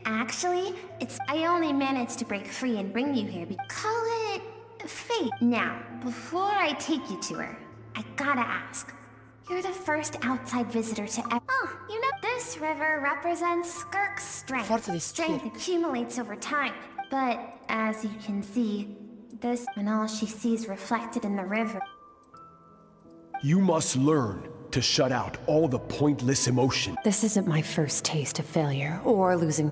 Actually, I only managed to break free and bring you here. Call it fate. Now, before I take you to her, I gotta ask. You're the first outside visitor to ever... Oh, you know, this river represents Skirk's strength. Strength accumulates over time. But, as you can see, this and all she sees reflected in the river. You must learn to shut out all the pointless emotion. This isn't my first taste of failure or losing.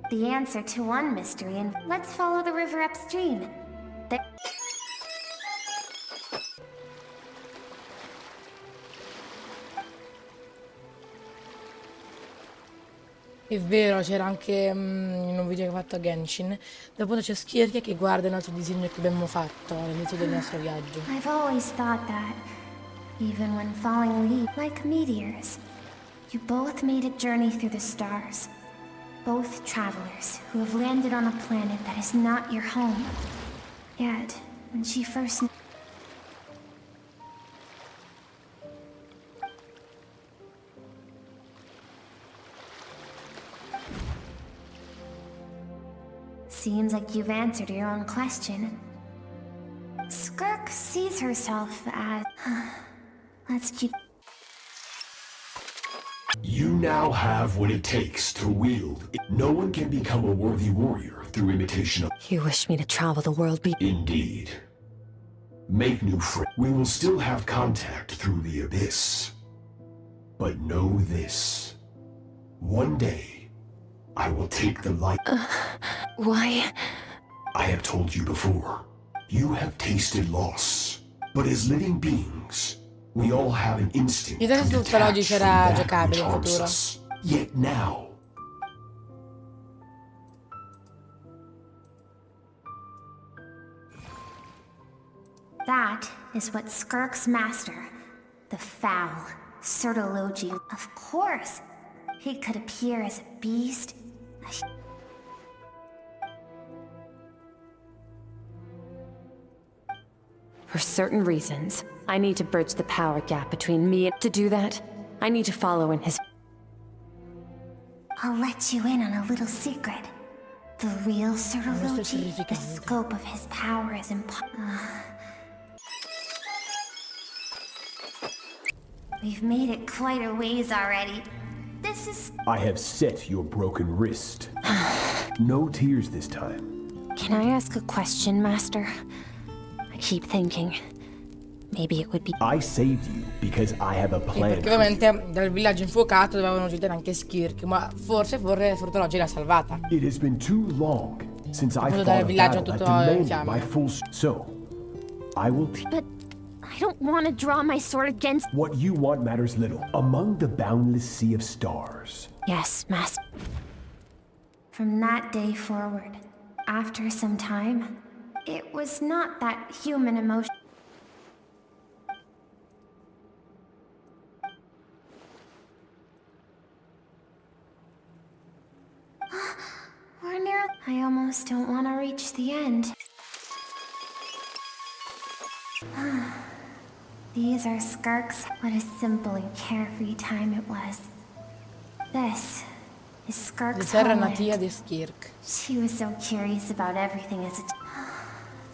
The answer to one mystery, and let's follow the river upstream. È vero, c'era anche in un video che ho fatto a Genshin. Dopo c'è Skirk che guarda il nostro disegno che abbiamo fatto all'inizio del nostro viaggio. I've always thought that, even when falling leaves like meteors, you both made a journey through the stars. Both travelers who have landed on a planet that is not your home. Yet, when she first... Seems like you've answered your own question. Skirk sees herself as... Let's keep... You now have what it takes to wield it. No one can become a worthy warrior through imitation of... You wish me to travel the world Indeed. Make new friends. We will still have contact through the abyss. But know this. One day, I will take the light... Why? I have told you before. You have tasted loss. But as living beings, we all have an instinct to Chissà se tutta detach l'oggi from sarà that giocabile which in harms futuro. us. Yet now, That is what Skirk's master, the foul, Sertologi. Of course, he could appear as a beast. For certain reasons, I need to bridge the power gap between me and... To do that, I need to follow in his... I'll let you in on a little secret. The real Sertologi, the scope of his power is We've made it quite a ways already. This is... I have set your broken wrist. No tears this time. Can I ask a question, Master? I keep thinking, maybe it would be... I saved you because I have a plan. Perché ovviamente dal villaggio infuocato dovevano uccidere anche Skirk, ma forse Sertologi l'ha salvata. It has been too long since I fought a villaggio battle that tutto demanded fiamme. my full... So, I will... But I don't want to draw my sword against... What you want matters little. Among the boundless sea of stars. Yes, Master. From that day forward, after some time, it was not that human emotion. We're near... I almost don't want to reach the end. These are Skirk's. What a simple and carefree time it was. This is Skirk's homeland. Di Skirk. She was so curious about everything as a...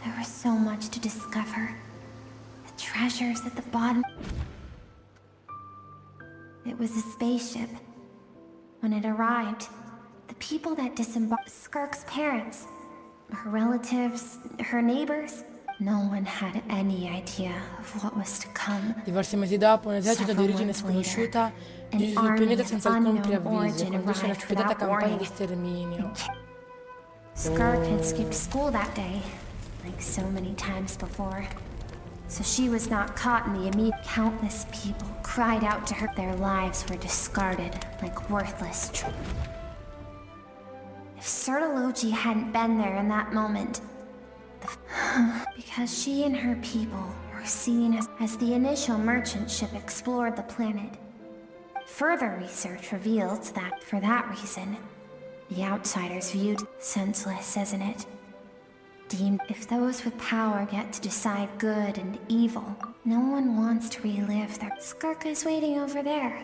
There was so much to discover. The treasures at the bottom. It was a spaceship. When it arrived, the people that disembarked... Skirk's parents, her relatives, her neighbors... No one had any idea of what was to come. Diversi mesi dopo, un esercito di origine sconosciuta giunge sul pianeta senza alcun preavviso, conduce una spietata campagna di sterminio. Skirk had skipped school that day, like so many times before. So she was not caught in the immediate... Countless people cried out to her. Their lives were discarded like worthless. If Sertologi hadn't been there in that moment, because she and her people were seen as the initial merchant ship explored the planet. Further research revealed that, for that reason, the outsiders viewed senseless, isn't it? Deemed if those with power get to decide good and evil, no one wants to relive their... Skirk is waiting over there.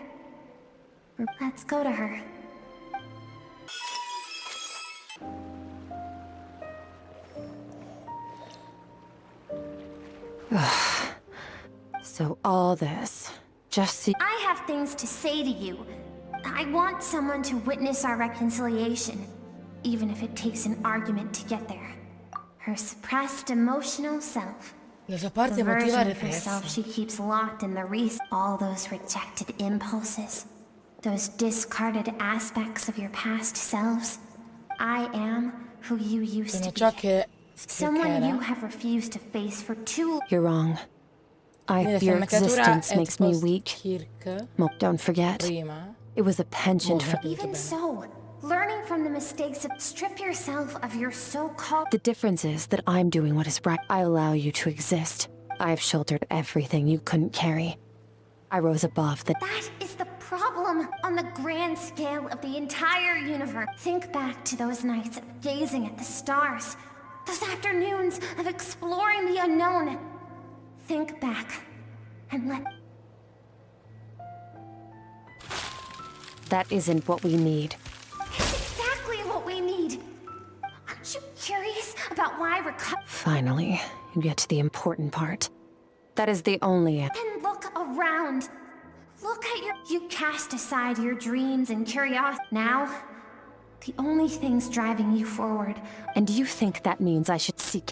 Let's go to her. So all this, just see... I have things to say to you. I want someone to witness our reconciliation, even if it takes an argument to get there. Her suppressed emotional self. La sua parte The emotiva version of repressa. herself she keeps locked in the all those rejected impulses. Those discarded aspects of your past selves. I am who you used to Ciò be. che Someone you have refused to face for too... You're wrong. Your existence makes me weak. Don't forget, it was a penchant for... Even so, learning from the mistakes of... Strip yourself of your so-called... The difference is that I'm doing what is right. I allow you to exist. I've shouldered everything you couldn't carry. I rose above the... That is the problem on the grand scale of the entire universe. Think back to those nights of gazing at the stars. Those afternoons of exploring the unknown. Think back and let... That isn't what we need. It's exactly what we need. Aren't you curious about why we're... Finally, You get to the important part. That is the only... Then look around. Look at you cast aside your dreams and curiosity. Now, the only things driving you forward. And you think that means I should seek...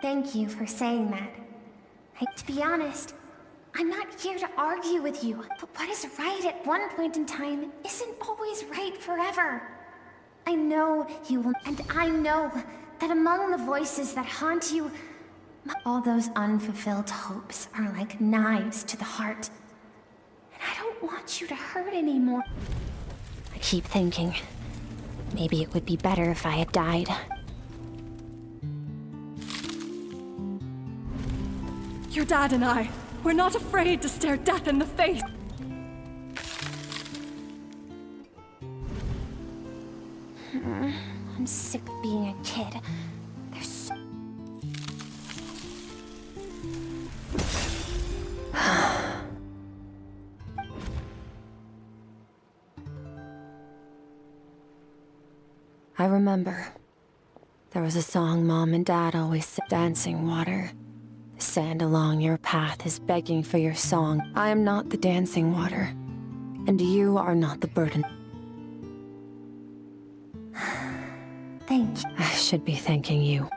Thank you for saying that. To be honest, I'm not here to argue with you, but what is right at one point in time isn't always right forever. I know you will, and I know that among the voices that haunt you, all those unfulfilled hopes are like knives to the heart. And I don't want you to hurt anymore. I keep thinking, maybe it would be better if I had died. Your dad and I, we're not afraid to stare death in the face. I'm sick of being a kid. There's so... I remember. There was a song Mom and Dad always sang, Dancing Water. The sand along your path is begging for your song. I am not the dancing water, and you are not the burden. Thank you. I should be thanking you.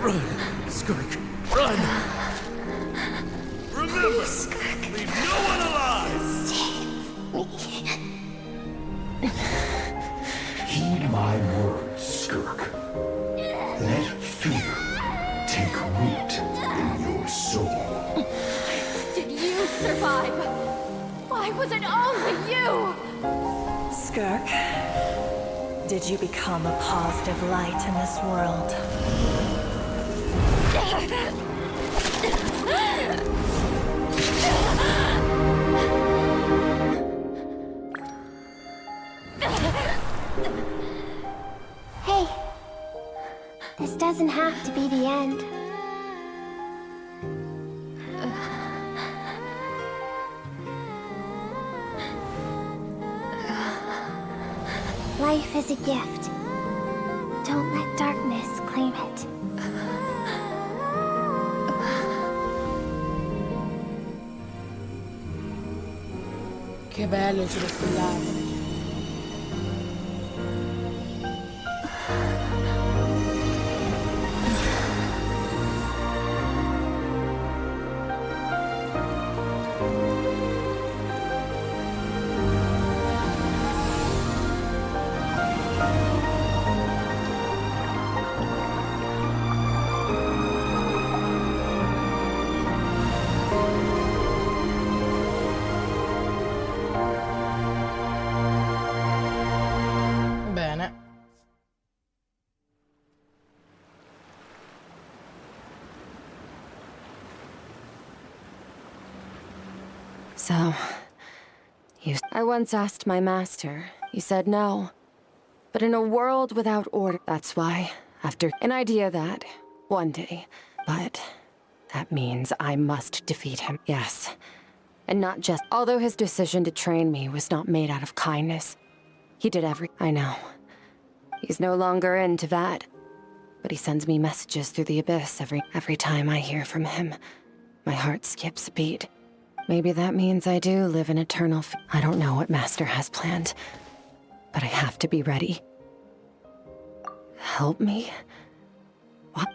Run, Skirk, run! Remember, leave no one alive! Heed my words, Skirk. Let fear take root in your soul. Did you survive? Why was it only you? Skirk, did you become a positive light in this world? Hey, this doesn't have to be the end. Life is a gift. Don't let darkness claim it. Che bello il cielo stellato. Bene. So, I once asked my master. He said no. But in a world without order, that's why, after an idea that, one day, but that means I must defeat him, yes. And not just, although his decision to train me was not made out of kindness. He did I know. He's no longer into that. But he sends me messages through the abyss every time I hear from him. My heart skips a beat. Maybe that means I do live in eternal I don't know what Master has planned, but I have to be ready. Help me? What?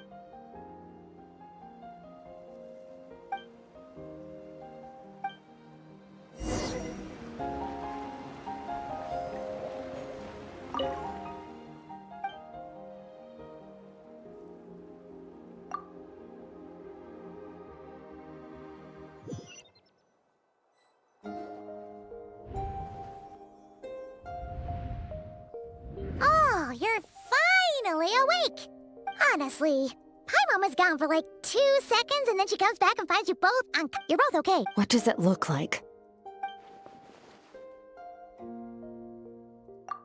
Oh, you're finally awake! Honestly, Paimon was gone for like 2 2 seconds and then she comes back and finds you both you're both okay. What does it look like?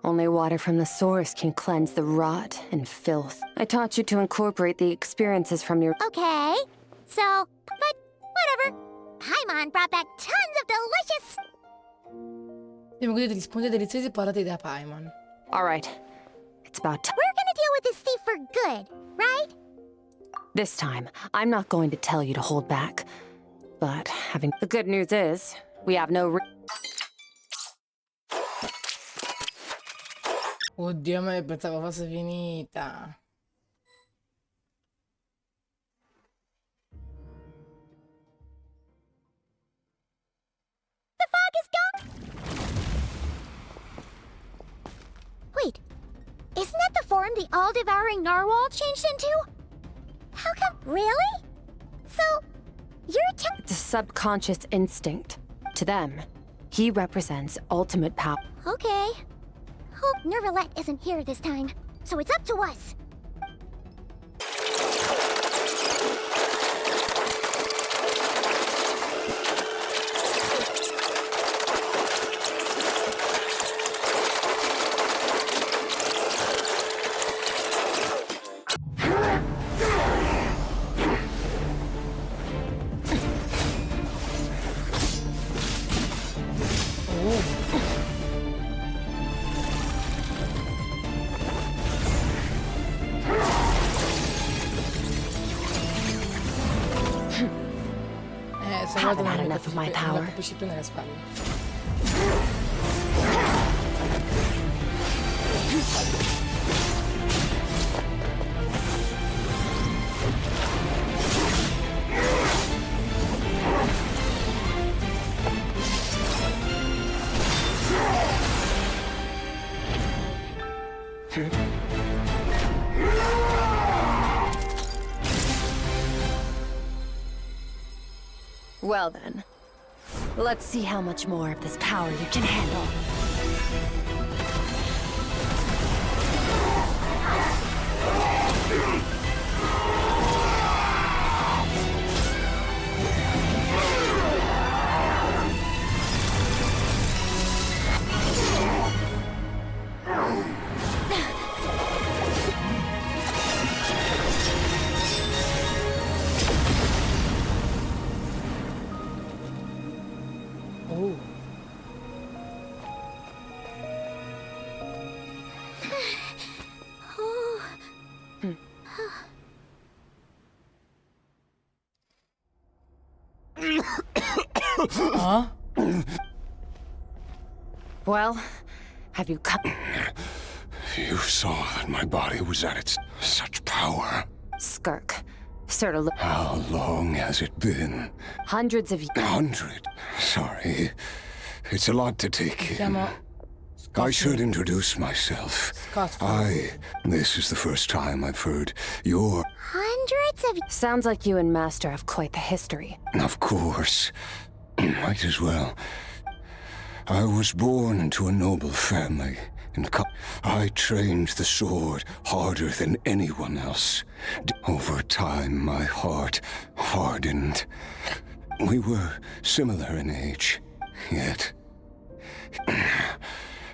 Only water from the source can cleanse the rot and filth. I taught you to incorporate the experiences from your... Okay, so, but whatever. Paimon brought back tons of delicious... Abbiamo godito di sponde deliziose portate da Paimon. Alright, it's about time. We're gonna deal with this thief for good, right? This time, I'm not going to tell you to hold back. But having... The good news is, we have no... Oddio, ma pensavo fosse finita. The fog is gone! Wait, isn't that the form the all-devouring narwhal changed into? How come... Really? So, you're It's a subconscious instinct. To them, he represents ultimate power. Okay. Hope Nervalette isn't here this time, so it's up to us. Haven't had enough of my power. Well then, let's see how much more of this power you can handle. Huh? Well, have you come? You saw that my body was at its such power. Skirk. Sort of. How long has it been? Hundreds of years. 100? Sorry. It's a lot to take in. I should introduce myself. This is the first time I've heard your... Hundreds of... Sounds like you and Master have quite the history. Of course. Might as well. I was born into a noble family. I trained the sword harder than anyone else. Over time, my heart hardened. We were similar in age, yet...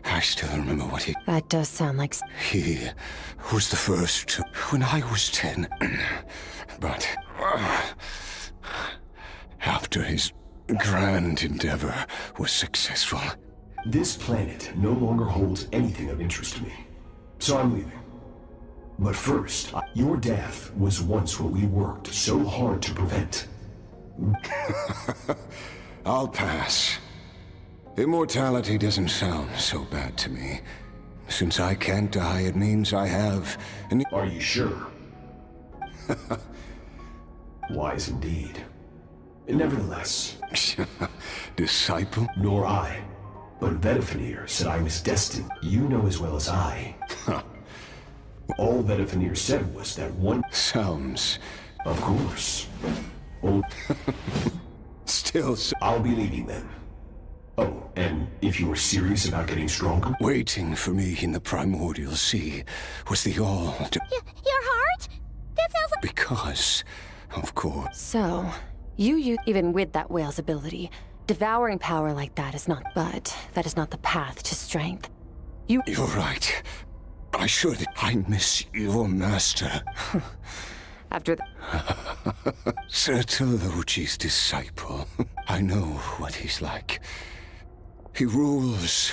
I still remember what he... That does sound like... He was the first when I was 10. But... after his grand endeavor was successful... This planet no longer holds anything of interest to me, so I'm leaving. But first, your death was once what we worked so hard to prevent. I'll pass. Immortality doesn't sound so bad to me. Since I can't die, it means I have an... Are you sure? Wise indeed. Nevertheless... Disciple? Nor I. But Vedifenir said I was destined. You know as well as I. All Vedifenir said was that one... Sounds... Of course. Still... I'll be leaving then. Oh, and if you were serious about getting stronger... Waiting for me in the primordial sea was the all... Your heart? That sounds like... Because Of course. So, even with that whale's ability, devouring power like that is not, but that is not the path to strength. You're right. I miss your master. After Sir Telogi's disciple. I know what he's like. He rules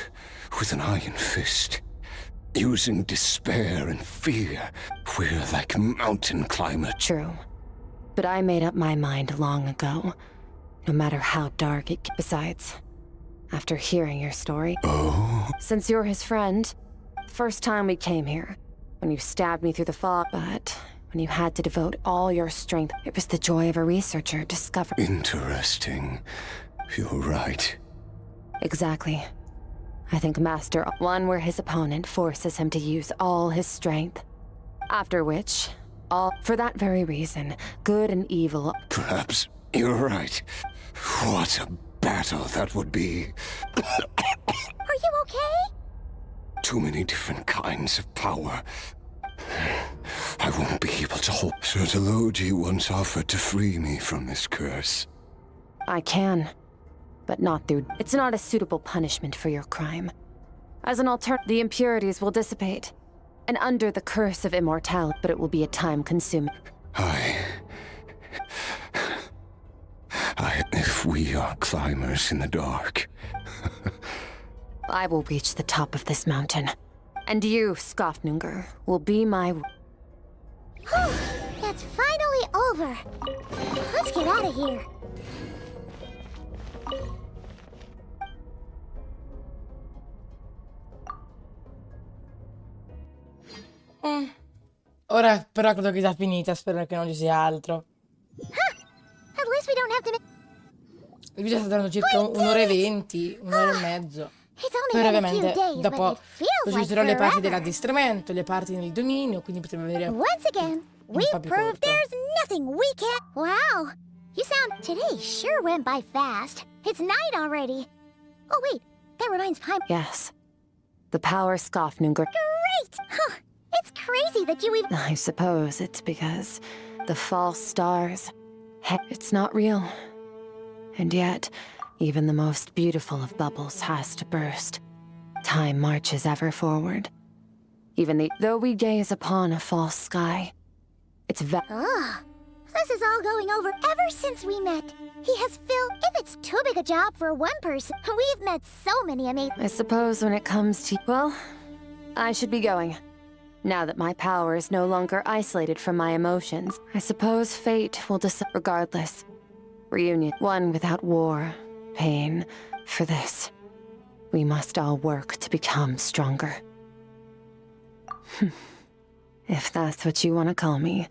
with an iron fist. Using despair and fear, we're like mountain climbers. True. But I made up my mind long ago. No matter how dark it gets. Besides, after hearing your story... Oh? Since you're his friend, first time we came here, when you stabbed me through the fog, but when you had to devote all your strength, it was the joy of a researcher discovering... Interesting. You're right. Exactly. I think Master... One where his opponent forces him to use all his strength. After which... For that very reason, good and evil... Perhaps you're right. What a battle that would be. Are you okay? Too many different kinds of power. I won't be able to hold. Sir Telogi once offered to free me from this curse. I can, but not through... It's not a suitable punishment for your crime. As an alternative, the impurities will dissipate. And under the curse of immortality, but it will be a time-consuming... If we are climbers in the dark... I will reach the top of this mountain. And you, Skafnungur, will be my... That's finally over. Let's get out of here. Ora però credo che sia finita, spero che non ci sia altro. At least we don't have to... Il video sta durando circa un'ora e 20, un'ora e mezzo. Poi ovviamente dopo processerò le parti dell'addestramento, le parti nel dominio, quindi potremo vedere Once again, we've proved there's nothing we can't... Wow, you sound... Today sure went by fast. It's night already. Oh wait, that reminds Paimon... Yes. The power Skafnungur... Great! Huh. It's crazy that you even... I suppose it's because the false stars... It's not real. And yet, even the most beautiful of bubbles has to burst. Time marches ever forward. Though we gaze upon a false sky, it's this is all going over ever since we met. He has filled... If it's too big a job for one person, we've met so many amazing... I suppose when it comes to... Well, I should be going. Now that my power is no longer isolated from my emotions, I suppose fate will decide regardless. Reunion, one without war, pain. For this, we must all work to become stronger. If that's what you want to call me.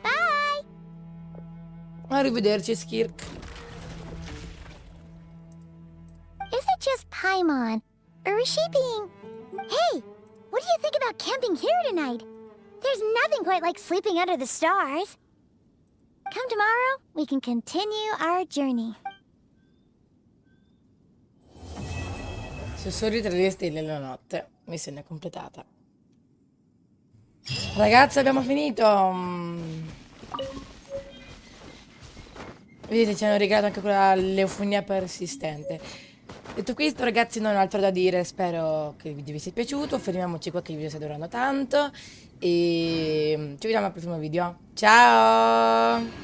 Bye! Arrivederci, Skirk. Is it just Paimon? Or is she being... Hey, what do you think about camping here tonight? There's nothing quite like sleeping under the stars. Come tomorrow, we can continue our journey. Sussurri tra le stelle e la notte. Missione completata. Ragazzi, abbiamo finito. Vedete, ci hanno regalato anche quella leufonia persistente. Detto questo, ragazzi, non ho altro da dire. Spero che il video vi sia piaciuto. Fermiamoci qua che il video sta durando tanto. E ci vediamo al prossimo video. Ciao!